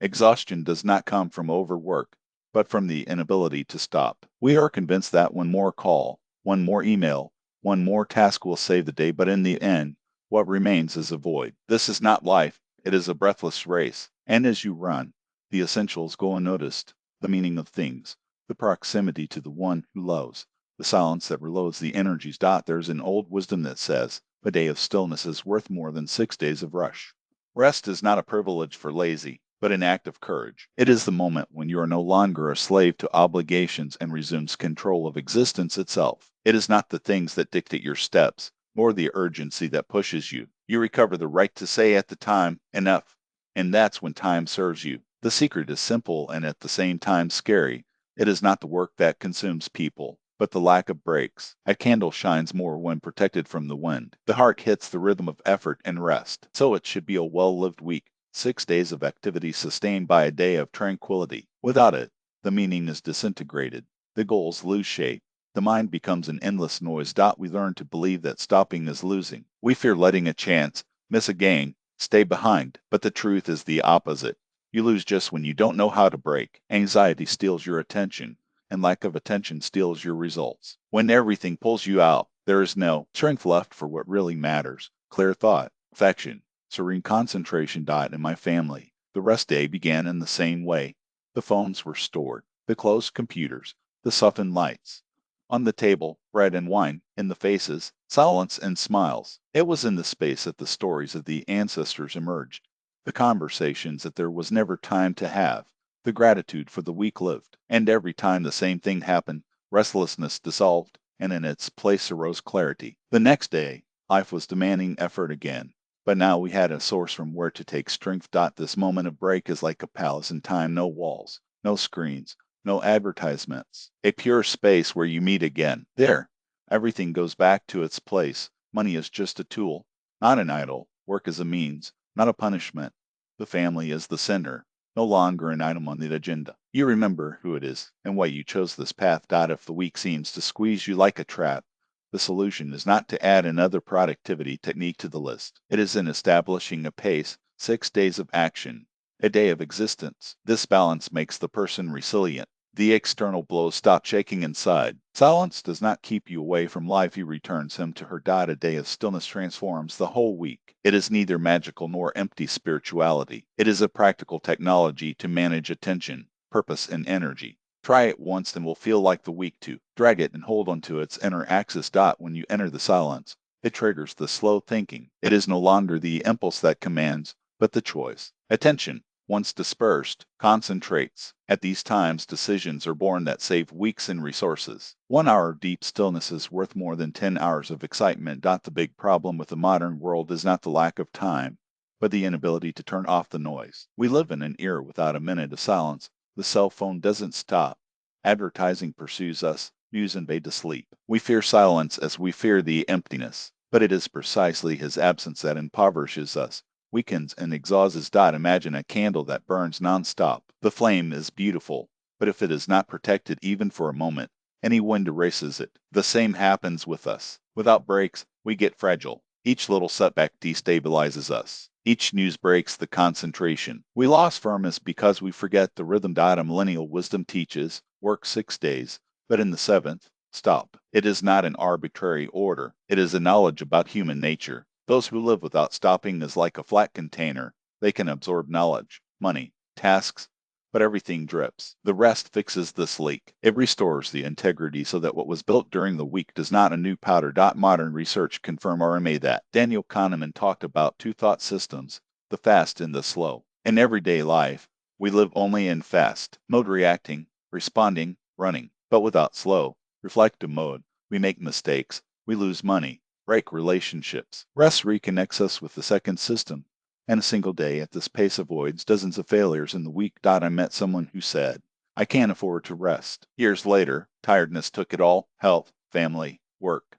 Exhaustion does not come from overwork, but from the inability to stop. We are convinced that one more call, one more email, one more task will save the day, but in the end, what remains is a void. This is not life, it is a breathless race. And as you run, the essentials go unnoticed, the meaning of things, the proximity to the one who loves, the silence that reloads the energies. There's an old wisdom that says, a day of stillness is worth more than 6 days of rush. Rest is not a privilege for lazy, but an act of courage. It is the moment when you are no longer a slave to obligations and resumes control of existence itself. It is not the things that dictate your steps, nor the urgency that pushes you. You recover the right to say at the time, enough, and that's when time serves you. The secret is simple and at the same time scary. It is not the work that consumes people, but the lack of breaks. A candle shines more when protected from the wind. The heart hits the rhythm of effort and rest. So it should be a well-lived week. 6 days of activity sustained by a day of tranquility. Without it, the meaning is disintegrated. The goals lose shape. The mind becomes an endless noise. We learn to believe that stopping is losing. We fear letting a chance, miss a game, stay behind. But the truth is the opposite. You lose just when you don't know how to break. Anxiety steals your attention, and lack of attention steals your results. When everything pulls you out, there is no strength left for what really matters. Clear thought, affection, serene concentration. In my family, the rest day began in the same way. The phones were stored, the closed computers, the softened lights. On the table, bread and wine, in the faces, silence and smiles. It was in the space that the stories of the ancestors emerged, the conversations that there was never time to have, the gratitude for the week lived. And every time the same thing happened, restlessness dissolved, and in its place arose clarity. The next day, life was demanding effort again. But now we had a source from where to take strength. This moment of break is like a palace in time, no walls, no screens, no advertisements, a pure space where you meet again. There, everything goes back to its place. Money is just a tool, not an idol. Work is a means, not a punishment. The family is the center, no longer an item on the agenda. You remember who it is and why you chose this path. If the week seems to squeeze you like a trap, the solution is not to add another productivity technique to the list. It is in establishing a pace, 6 days of action, a day of existence. This balance makes the person resilient. The external blows stop shaking inside. Silence does not keep you away from life, he returns him to her. A day of stillness transforms the whole week. It is neither magical nor empty spirituality. It is a practical technology to manage attention, purpose, and energy. Try it once and will feel like the week to. Drag it and hold onto its inner axis. When you enter the silence, it triggers the slow thinking. It is no longer the impulse that commands, but the choice. Attention, once dispersed, concentrates. At these times, decisions are born that save weeks in resources. 1 hour of deep stillness is worth more than 10 hours of excitement. The big problem with the modern world is not the lack of time, but the inability to turn off the noise. We live in an era without a minute of silence. The cell phone doesn't stop. Advertising pursues us. News invades sleep. We fear silence as we fear the emptiness, but it is precisely his absence that impoverishes us, weakens and exhausts us. Imagine a candle that burns nonstop. The flame is beautiful, but if it is not protected even for a moment, any wind erases it. The same happens with us. Without breaks, we get fragile. Each little setback destabilizes us. Each news breaks the concentration. We lost firmness because we forget the rhythm. A millennial wisdom teaches, work 6 days, but in the seventh, stop. It is not an arbitrary order. It is a knowledge about human nature. Those who live without stopping is like a flat container. They can absorb knowledge, money, tasks, but everything drips. The rest fixes this leak. It restores the integrity so that what was built during the week does not a new powder. Modern research confirm RMA that. Daniel Kahneman talked about two thought systems, the fast and the slow. In everyday life, we live only in fast mode, reacting, responding, running. But without slow, reflective mode, we make mistakes, we lose money, break relationships. Rest reconnects us with the second system, and a single day at this pace avoids dozens of failures in the week. I met someone who said, I can't afford to rest. Years later, tiredness took it all: health, family, work.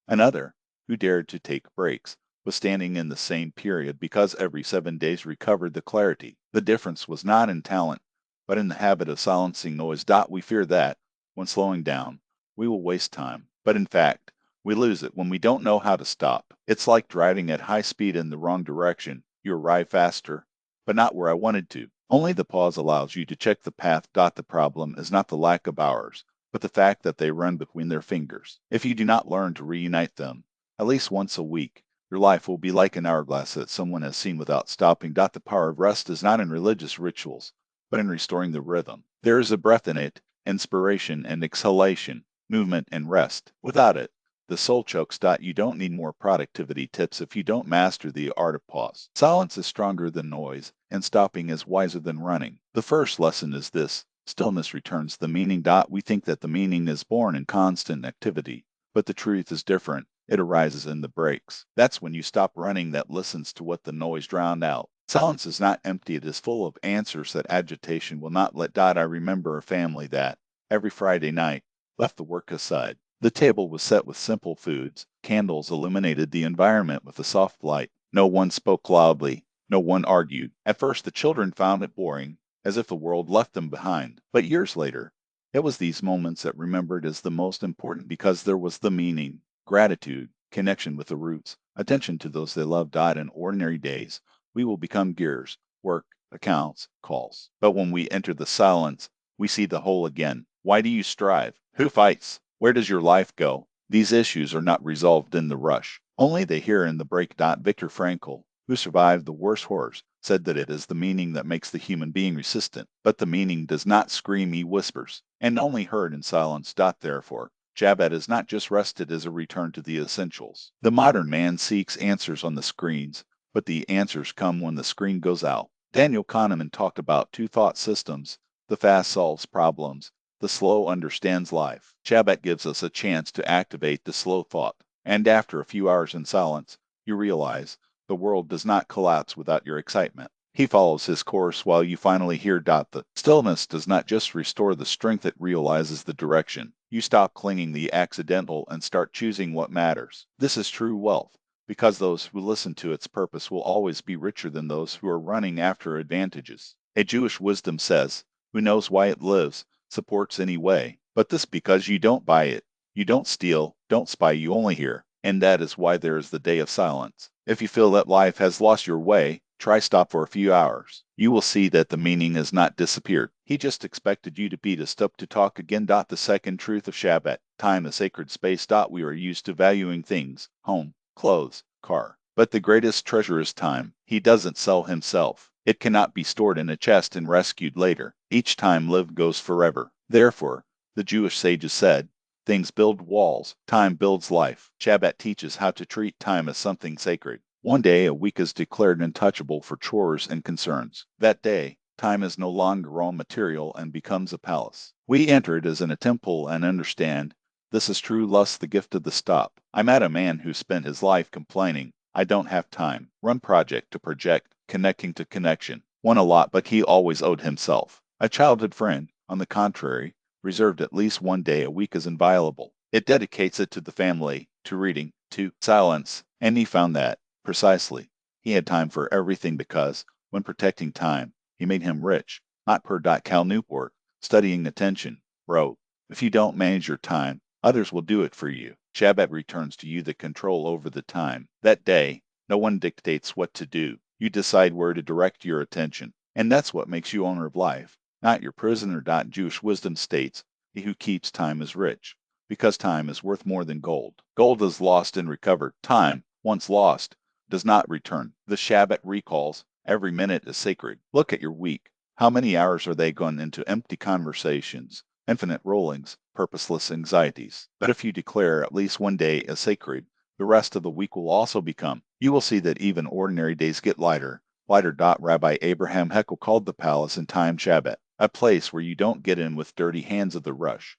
Another, who dared to take breaks, was standing in the same period because every 7 days recovered the clarity. The difference was not in talent, but in the habit of silencing noise. We fear that, when slowing down, we will waste time. But in fact, we lose it when we don't know how to stop. It's like driving at high speed in the wrong direction. You arrive faster, but not where I wanted to. Only the pause allows you to check the path. The problem is not the lack of hours, but the fact that they run between their fingers. If you do not learn to reunite them, at least once a week, your life will be like an hourglass that someone has seen without stopping. The power of rest is not in religious rituals, but in restoring the rhythm. There is a breath in it, inspiration and exhalation, movement and rest. Without it, the soul chokes. You don't need more productivity tips if you don't master the art of pause. Silence is stronger than noise, and stopping is wiser than running. The first lesson is this: stillness returns the meaning. We think that the meaning is born in constant activity, but the truth is different. It arises in the breaks. That's when you stop running, that listens to what the noise drowned out. Silence is not empty, it is full of answers that agitation will not let. I remember a family that, every Friday night, left the work aside. The table was set with simple foods. Candles illuminated the environment with a soft light. No one spoke loudly. No one argued. At first, the children found it boring, as if the world left them behind. But years later, it was these moments that remembered as the most important because there was the meaning, gratitude, connection with the roots, attention to those they loved. In ordinary days, we will become gears, work, accounts, calls. But when we enter the silence, we see the whole again. Why do you strive? Who fights? Where does your life go? These issues are not resolved in the rush. Only they hear in the break. Viktor Frankl, who survived the worst horrors, said that it is the meaning that makes the human being resistant. But the meaning does not scream, he whispers, and only heard in silence. Therefore, Shabbat is not just rested as a return to the essentials. The modern man seeks answers on the screens, but the answers come when the screen goes out. Daniel Kahneman talked about two thought systems: the fast solves problems, the slow understands life. Shabbat gives us a chance to activate the slow thought. And after a few hours in silence, you realize the world does not collapse without your excitement. He follows his course while you finally hear. The stillness does not just restore the strength, it realizes the direction. You stop clinging the accidental and start choosing what matters. This is true wealth, because those who listen to its purpose will always be richer than those who are running after advantages. A Jewish wisdom says, "Who knows why it lives, supports any way." But this because you don't buy it. You don't steal, don't spy, you only hear. And that is why there is the day of silence. If you feel that life has lost your way, try stop for a few hours. You will see that the meaning has not disappeared. He just expected you to be to stop to talk again. The second truth of Shabbat: time is sacred space. We are used to valuing things, home, clothes, car. But the greatest treasure is time. He doesn't sell himself. It cannot be stored in a chest and rescued later. Each time lived goes forever. Therefore, the Jewish sages said, things build walls, time builds life. Shabbat teaches how to treat time as something sacred. One day a week is declared untouchable for chores and concerns. That day, time is no longer raw material and becomes a palace. We enter it as in a temple and understand, this is true lust, the gift of the stop. I met a man who spent his life complaining, I don't have time. Run project to project, connecting to connection. Won a lot, but he always owed himself. A childhood friend, on the contrary, reserved at least one day a week as inviolable. It dedicates it to the family, to reading, to silence, and he found that, precisely, he had time for everything because, when protecting time, he made him rich. Not per. Cal Newport, studying attention, wrote, if you don't manage your time, others will do it for you. Shabbat returns to you the control over the time. That day, no one dictates what to do. You decide where to direct your attention. And that's what makes you owner of life, not your prisoner. Jewish wisdom states, he who keeps time is rich, because time is worth more than gold. Gold is lost and recovered. Time, once lost, does not return. The Shabbat recalls, every minute is sacred. Look at your week. How many hours are they gone into empty conversations, infinite rollings, purposeless anxieties? But if you declare at least one day as sacred, the rest of the week will also become. You will see that even ordinary days get lighter. Lighter. Rabbi Abraham Heckel called the palace in time Shabbat, a place where you don't get in with dirty hands of the rush.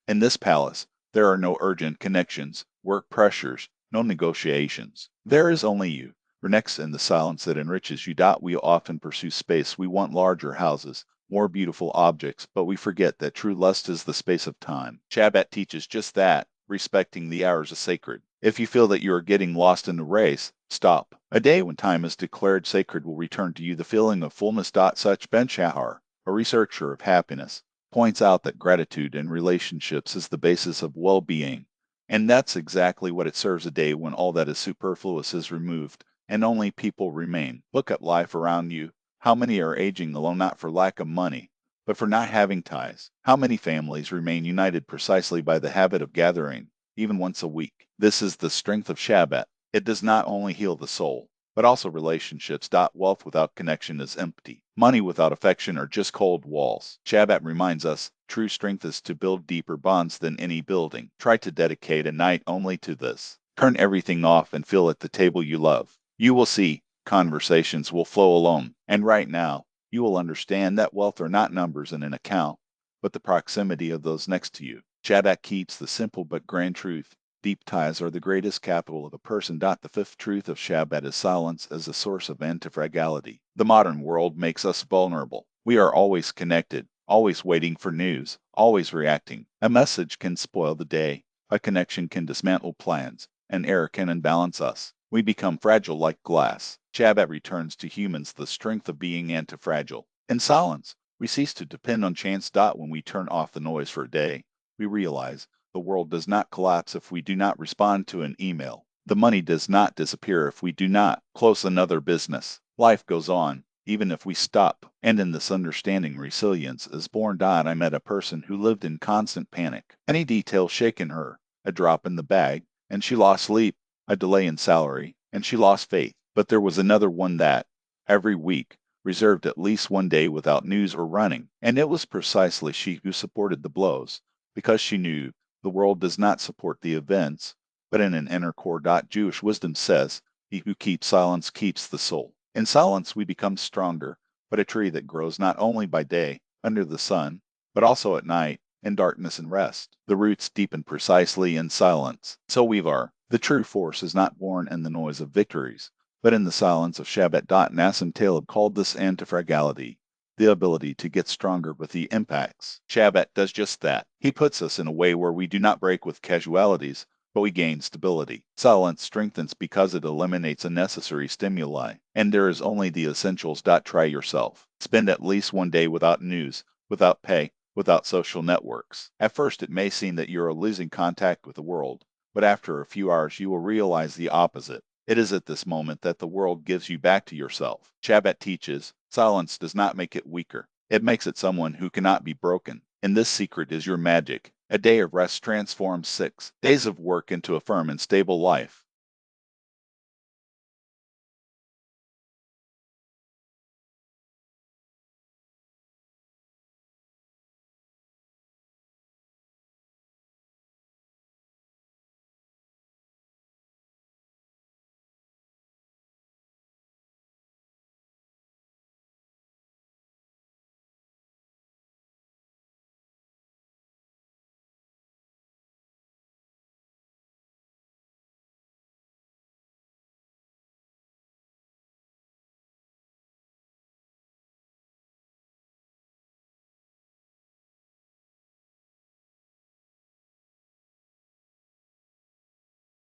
In this palace, there are no urgent connections, work pressures, no negotiations. There is only you. Next, in the silence that enriches you. We often pursue space. We want larger houses, more beautiful objects, but we forget that true lust is the space of time. Shabbat teaches just that, respecting the hours is sacred. If you feel that you are getting lost in the race, stop. A day when time is declared sacred will return to you the feeling of fullness. Such Ben Shahar, a researcher of happiness, points out that gratitude in relationships is the basis of well-being. And that's exactly what it serves: a day when all that is superfluous is removed, and only people remain. Look at life around you. How many are aging alone not for lack of money, but for not having ties? How many families remain united precisely by the habit of gathering, even once a week? This is the strength of Shabbat. It does not only heal the soul, but also relationships. Wealth without connection is empty. Money without affection are just cold walls. Shabbat reminds us true strength is to build deeper bonds than any building. Try to dedicate a night only to this. Turn everything off and feel at the table you love. You will see conversations will flow alone. And right now, you will understand that wealth are not numbers in an account, but the proximity of those next to you. Shabbat keeps the simple but grand truth. Deep ties are the greatest capital of a person. The fifth truth of Shabbat is silence as a source of antifragility. The modern world makes us vulnerable. We are always connected, always waiting for news, always reacting. A message can spoil the day, a connection can dismantle plans, an error can unbalance us. We become fragile like glass. Shabbat returns to humans the strength of being antifragile. In silence, we cease to depend on chance. When we turn off the noise for a day, we realize the world does not collapse if we do not respond to an email. The money does not disappear if we do not close another business. Life goes on, even if we stop. And in this understanding, resilience is born. I met a person who lived in constant panic. Any detail shaken her, a drop in the bag, and she lost sleep, a delay in salary, and she lost faith. But there was another one that, every week, reserved at least one day without news or running. And it was precisely she who supported the blows, because she knew the world does not support the events, but in an inner core. Jewish wisdom says, he who keeps silence keeps the soul. In silence we become stronger, but a tree that grows not only by day, under the sun, but also at night, in darkness and rest. The roots deepen precisely in silence. So we are. The true force is not born in the noise of victories, but in the silence of Shabbat. Nassim Taleb called this antifragility, the ability to get stronger with the impacts. Shabbat does just that. He puts us in a way where we do not break with casualties, but we gain stability. Silence strengthens because it eliminates unnecessary stimuli, and there is only the essentials. Try yourself. Spend at least one day without news, without pay, without social networks. At first it may seem that you are losing contact with the world, but after a few hours you will realize the opposite. It is at this moment that the world gives you back to yourself. Shabbat teaches, silence does not make it weaker. It makes it someone who cannot be broken. And this secret is your magic. A day of rest transforms 6 days of work into a firm and stable life.